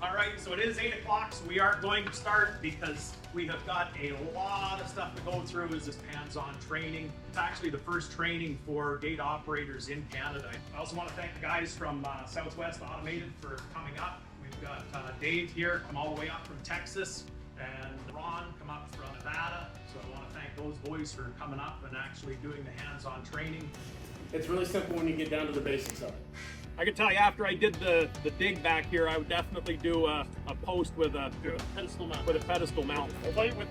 All right, so it is 8 o'clock, so we are going to start because we have got a lot of stuff to go through as this hands-on training. It's actually the first training for gate operators in Canada. I also want to thank the guys from Southwest Automated for coming up. We've got Dave here, come all the way up from Texas, and Ron come up from Nevada. So I want to thank those boys for coming up and actually doing the hands-on training. It's really simple when you get down to the basics of it. I can tell you, after I did the dig back here, I would definitely do a post with a pedestal mount. With a pedestal mount. I'll tell you with